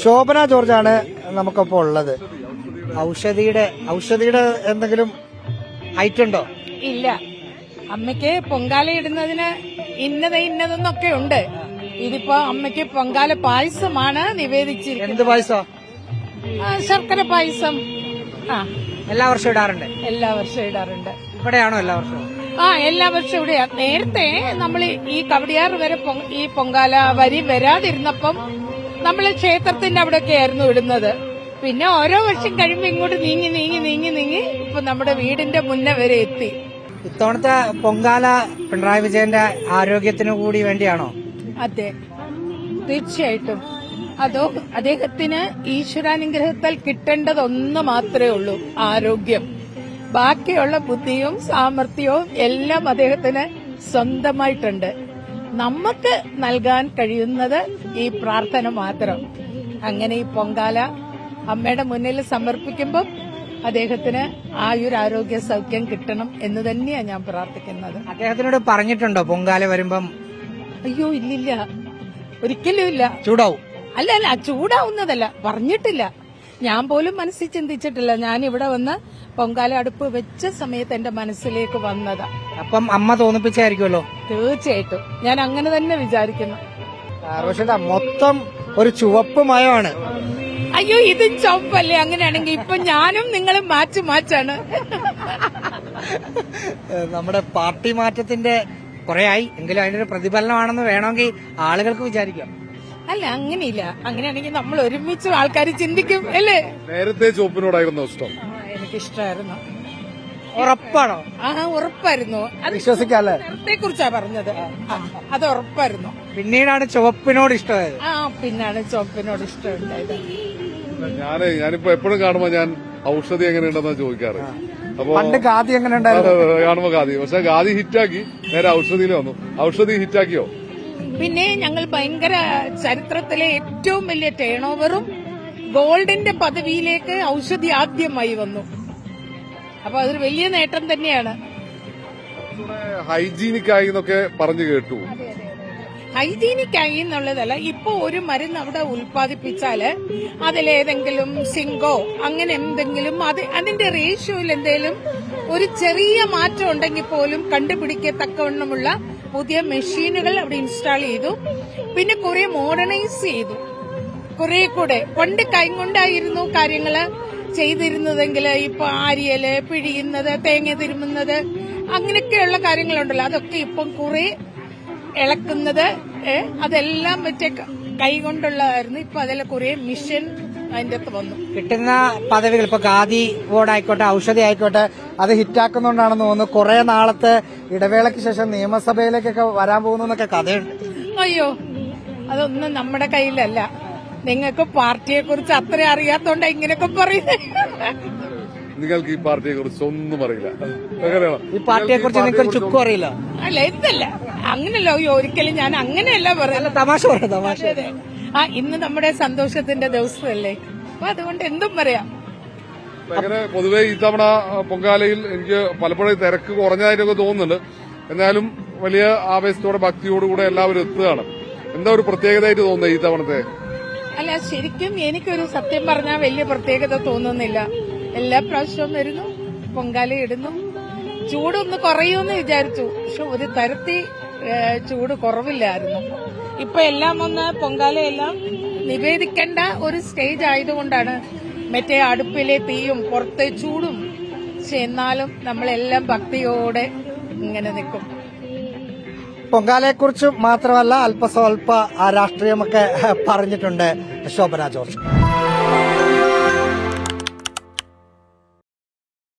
ശോഭന ജോർജാണ് നമുക്കൊപ്പം ഉള്ളത്. ഔഷധിയുടെ എന്തെങ്കിലും ഐറ്റം ഉണ്ടോ? ഇല്ല, അമ്മയ്ക്ക് പൊങ്കാല ഇടുന്നതിന് ഇന്നതെന്നൊക്കെ ഉണ്ട്. ഇതിപ്പോ അമ്മയ്ക്ക് പൊങ്കാല പായസമാണ് നിവേദിച്ചിരിക്കുന്നത്. എന്ത് പായസം? ശർക്കര പായസം. എല്ലാ വർഷവും ഇടാറുണ്ട്? എല്ലാ വർഷവും ഇടാറുണ്ട്. ഇവിടെയാണോ എല്ലാ വർഷവും? എല്ലാ വർഷവും ഇവിടെ. നേരത്തെ നമ്മൾ ഈ കവടിയാർ വരെ ഈ പൊങ്കാല വരി വരാതിരുന്നപ്പം നമ്മൾ ക്ഷേത്രത്തിന്റെ അവിടെയൊക്കെ ആയിരുന്നു ഇടുന്നത്. പിന്നെ ഓരോ വർഷം കഴിയുമ്പോൾ ഇങ്ങോട്ട് നീങ്ങി ഇപ്പൊ നമ്മുടെ വീടിന്റെ മുന്നേ വരെ എത്തി. ഇത്തവണത്തെ പൊങ്കാല പിണറായി വിജയന്റെ ആരോഗ്യത്തിനു കൂടി വേണ്ടിയാണോ? അതെ, തീർച്ചയായിട്ടും. അതോ അദ്ദേഹത്തിന് ഈശ്വരാനുഗ്രഹത്താൽ കിട്ടേണ്ടതൊന്ന് മാത്രമേ ഉള്ളൂ, ആരോഗ്യം. ബാക്കിയുള്ള ബുദ്ധിയും സാമർഥ്യവും എല്ലാം അദ്ദേഹത്തിന് സ്വന്തമായിട്ടുണ്ട്. നമുക്ക് നൽകാൻ കഴിയുന്നത് ഈ പ്രാർത്ഥന മാത്രം. അങ്ങനെ ഈ പൊങ്കാല അമ്മയുടെ മുന്നിൽ സമർപ്പിക്കുമ്പോൾ അദ്ദേഹത്തിന് ആയുരാരോഗ്യ സൗഖ്യം കിട്ടണം എന്ന് തന്നെയാണ് ഞാൻ പ്രാർത്ഥിക്കുന്നത്. അദ്ദേഹത്തിനോട് പറഞ്ഞിട്ടുണ്ടോ പൊങ്കാല വരുമ്പം? അയ്യോ, ഇല്ലില്ല, ഒരിക്കലും ഇല്ല. ചൂടാവും? അല്ല, ചൂടാവുന്നതല്ല, പറഞ്ഞിട്ടില്ല. ഞാൻ പോലും മനസ്സിൽ ചിന്തിച്ചിട്ടില്ല. ഞാൻ ഇവിടെ വന്ന് പൊങ്കാല അടുപ്പ് വെച്ച സമയത്ത് എന്റെ മനസ്സിലേക്ക് വന്നതാ. അപ്പം അമ്മ തോന്നിപ്പിച്ചായിരിക്കുമല്ലോ? തീർച്ചയായിട്ടും, ഞാൻ അങ്ങനെ തന്നെ വിചാരിക്കുന്നു. മൊത്തം ഒരു ചുവപ്പ് മയമാണ്. അയ്യോ, ഇതും ചുവപ്പല്ലേ? അങ്ങനെയാണെങ്കിൽ ഇപ്പൊ ഞാനും നിങ്ങളും മാച്ചാണ്. നമ്മുടെ പാർട്ടി മാറ്റത്തിന്റെ കുറെ ആയി എങ്കിലും അതിന്റെ ഒരു പ്രതിഫലനമാണെന്ന് വേണമെങ്കിൽ ആളുകൾക്ക് വിചാരിക്കാം. അല്ല, അങ്ങനെയില്ല. അങ്ങനെയാണെങ്കിൽ നമ്മൾ ഒരുമിച്ച് ആൾക്കാർ ചിന്തിക്കും അല്ലേ? നേരത്തെ ചുവപ്പിനോടായിരുന്നു ഇഷ്ടം? എനിക്കിഷ്ടമായിരുന്നു. ഉറപ്പാണോ? ഉറപ്പായിരുന്നു. വിശ്വസിക്കാല്ലേ? നേരത്തെ കുറിച്ചാ പറഞ്ഞത്. അത് ഉറപ്പായിരുന്നു. പിന്നീടാണ് ചുവപ്പിനോട് ഇഷ്ടമായത്? പിന്നാണ് ചുവപ്പിനോട് ഇഷ്ടമുണ്ടായത്. ഞാനിപ്പോ എപ്പോഴും കാണുമ്പോ ഞാൻ ഔഷധി എങ്ങനെയുണ്ടെന്നാ ചോദിക്കാറ്. അപ്പൊ പണ്ട് ഖാദി എങ്ങനെ ഉണ്ടായിരുന്നു? കാണുമ്പോ ഖാദി, പക്ഷെ ഖാദി ഹിറ്റാക്കി നേരെ ഔഷധിയിൽ വന്നു. ഔഷധി ഹിറ്റാക്കിയോ? പിന്നെ ഞങ്ങൾ ഭയങ്കര ചരിത്രത്തിലെ ഏറ്റവും വലിയ ടേൺ ഓവറും ഗോൾഡിന്റെ പദവിയിലേക്ക് ഔഷധി ആദ്യമായി വന്നു. അപ്പൊ അതൊരു വലിയ നേട്ടം തന്നെയാണ്. ഹൈജീനിക് ആയി എന്നൊക്കെ പറഞ്ഞു കേട്ടു. ഹൈജീനിക് ആയി എന്നുള്ളതല്ല, ഇപ്പൊ ഒരു മരുന്ന് അവിടെ ഉൽപ്പാദിപ്പിച്ചാല് അതിലേതെങ്കിലും സിങ്കോ അങ്ങനെ എന്തെങ്കിലും അതിന്റെ റേഷ്യോയിൽ എന്തെങ്കിലും ഒരു ചെറിയ മാറ്റം ഉണ്ടെങ്കിൽ പോലും കണ്ടുപിടിക്കത്തക്കവണ്ണമുള്ള പുതിയ മെഷീനുകൾ അവിടെ ഇൻസ്റ്റാൾ ചെയ്തു. പിന്നെ കുറെ മോഡേണൈസ് ചെയ്തു. കുറെ കൂടെ പണ്ട് കൈകൊണ്ടായിരുന്നു കാര്യങ്ങള് ചെയ്തിരുന്നതെങ്കിൽ ഇപ്പൊ ആരിയല് പിഴിയുന്നത്, തേങ്ങ തിരുമുന്നത്, അങ്ങനെയൊക്കെയുള്ള കാര്യങ്ങളുണ്ടല്ലോ, അതൊക്കെ ഇപ്പം കുറെ ഇളക്കുന്നത് അതെല്ലാം മറ്റേ കൈകൊണ്ടുള്ളതായിരുന്നു. ഇപ്പൊ അതെല്ലാം കുറെ മിഷൻ അതിന്റെ അകത്ത് വന്നു. കിട്ടുന്ന പദവികൾ ഇപ്പൊ ഖാദി ബോർഡ് ആയിക്കോട്ടെ, ഔഷധി ആയിക്കോട്ടെ, അത് ഹിറ്റാക്കുന്നുണ്ടാണെന്ന് തോന്നുന്നു. കുറെ നാളത്തെ ഇടവേളയ്ക്ക് ശേഷം നിയമസഭയിലേക്കൊക്കെ വരാൻ പോകുന്നൊക്കെ കഥയുണ്ട്. അയ്യോ, അതൊന്നും നമ്മുടെ കയ്യിലല്ല. നിങ്ങൾക്ക് പാർട്ടിയെ കുറിച്ച് അത്ര അറിയാത്തോണ്ടാ ഇങ്ങനെയൊക്കെ പറയുന്നത്. നിങ്ങൾക്ക് ഈ പാർട്ടിയെ കുറിച്ച് ഒന്നും അറിയില്ല. ഈ പാർട്ടിയെ കുറിച്ച് നിങ്ങൾക്ക് ചുക്കും അറിയില്ല? അല്ല, ഇതല്ല, അങ്ങനല്ലോ. ഒരിക്കലും ഞാൻ അങ്ങനെയല്ല പറയാം. തമാശ പറയാം, തമാശ. ഇന്ന് നമ്മുടെ സന്തോഷത്തിന്റെ ദിവസമല്ലേ, അപ്പൊ അതുകൊണ്ട് എന്തും പറയാം. അങ്ങനെ പൊതുവെ ഇത്തവണ പൊങ്കാലയിൽ എനിക്ക് പലപ്പോഴും തിരക്ക് കുറഞ്ഞതായിട്ടൊക്കെ തോന്നുന്നുണ്ട്. എന്നാലും വലിയ ആവേശത്തോടെ ഭക്തിയോടുകൂടെ എല്ലാവരും എത്തുകയാണ്. എന്താ ഒരു പ്രത്യേകതയായിട്ട് തോന്നുന്നത് ഈ തവണത്തെ? അല്ല, ശരിക്കും എനിക്കൊരു സത്യം പറഞ്ഞാൽ വലിയ പ്രത്യേകത തോന്നുന്നില്ല. എല്ലാ പ്രാവശ്യവും വരുന്നു, പൊങ്കാല ഇടുന്നു. ചൂടൊന്ന് കുറയുമെന്ന് വിചാരിച്ചു, പക്ഷെ ഒരു തരത്തിൽ ചൂട് കുറവില്ലായിരുന്നു. ഇപ്പൊ എല്ലാം ഒന്ന് പൊങ്കാലയെല്ലാം നിവേദിക്കേണ്ട ഒരു സ്റ്റേജ് ആയതുകൊണ്ടാണ് മറ്റേ അടുപ്പിലെ തീയും പുറത്തെ ചൂടും. പക്ഷെ എന്നാലും നമ്മളെല്ലാം ഭക്തിയോടെ ഇങ്ങനെ നിൽക്കും. പൊങ്കാലയെക്കുറിച്ച് മാത്രമല്ല അല്പസ്വല്പ രാഷ്ട്രീയമൊക്കെ പറഞ്ഞിട്ടുണ്ട് ശോഭന ജോർജ്.